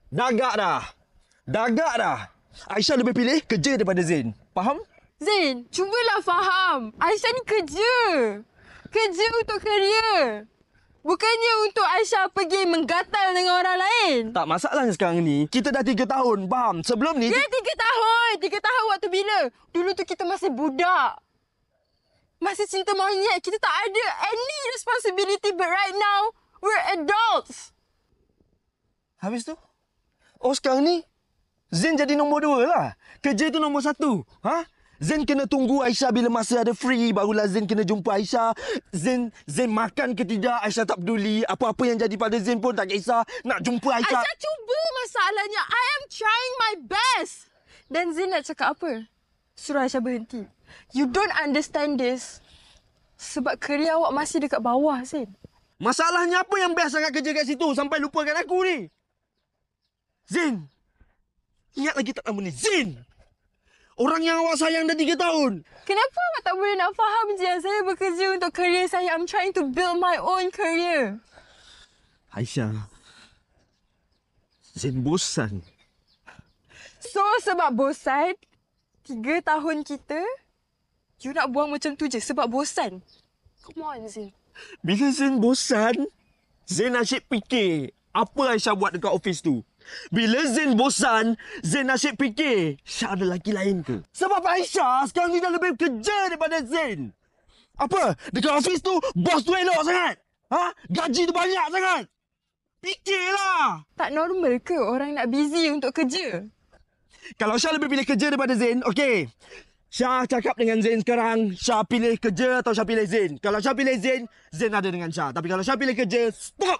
Dagak dah. Dagak dah. Aisyah lebih pilih kerja daripada Zain. Faham? Zain, cubalah faham. Aisyah ni kerja. Kerja untuk kerja. Bukannya untuk Aisyah pergi menggatal dengan orang lain. Tak, masalahnya sekarang ni, kita dah 3 tahun. Faham? Sebelum ni... Ya, 3 tahun. 3 tahun waktu bila? Dulu tu kita masih budak. Masih cinta monyet. Kita tak ada any responsibility. But right now, we're adults. Habis tu? Oh, sekarang ni, Zain jadi nombor 2 lah. Kerja tu nombor 1. Ha? Zain kena tunggu Aisyah bila masa ada free. Barulah Zain kena jumpa Aisyah. Zain makan ke tidak, Aisyah tak peduli. Apa-apa yang jadi pada Zain pun tak kisah. Nak jumpa Aisyah. Aisyah cuba masalahnya. I am trying my best. Dan Zain nak cakap apa? Suruh Aisyah berhenti. You don't understand this. Sebab kerja awak masih dekat bawah, Zain. Masalahnya apa yang best sangat kerja kat situ sampai lupakan aku ni? Zain. Ingat lagi tak nama ni? Zain. Orang yang awak sayang dah 3 tahun. Kenapa awak tak boleh nak faham je? Saya bekerja untuk kerja saya. I'm trying to build my own career. Aisyah. Zain bosan. So, sebab bosan, 3 tahun kita, you nak buang macam tu je sebab bosan. Come on, Zain. Bila Zain bosan, Zain asyik fikir apa Aisyah buat dekat office tu. Bila Zain bosan, Zain asyik fikir Syah ada lelaki lain ke? Sebab Aisyah sekarang ni dah lebih kerja daripada Zain. Apa? Dekat office tu, bos tu elok sangat? Ha? Gaji tu banyak sangat? Fikirlah! Tak normal ke orang nak busy untuk kerja? Kalau Syah lebih pilih kerja daripada Zain, okey. Syah cakap dengan Zain sekarang, Syah pilih kerja atau Syah pilih Zain. Kalau Syah pilih Zain, Zain ada dengan Syah. Tapi kalau Syah pilih kerja, stop!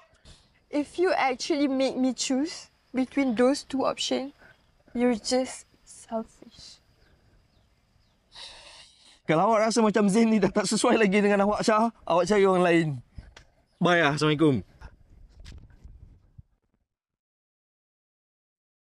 If you actually make me choose between those 2 options, you're just selfish. Kalau awak rasa macam Zain ni dah tak sesuai lagi dengan awak, Syah, awak cari orang lain. Bye lah. Assalamualaikum.